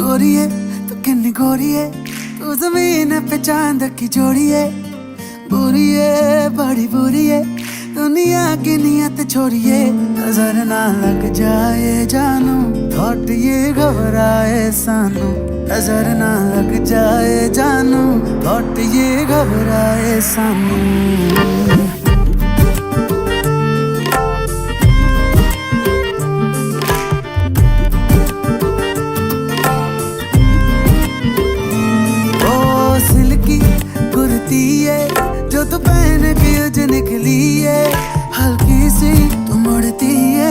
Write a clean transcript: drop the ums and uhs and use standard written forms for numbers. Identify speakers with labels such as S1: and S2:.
S1: गोरिए तू किन्नी गोरिए, तू जमीन पे चांद की जोड़िए। बुरी है बड़ी बुरी है दुनिया की नियत छोड़िए। नजर ना लग जाए जानू, थॉट ये घबराए सानू। नजर ना लग जाए जानू, थॉट ये घबराए सानू।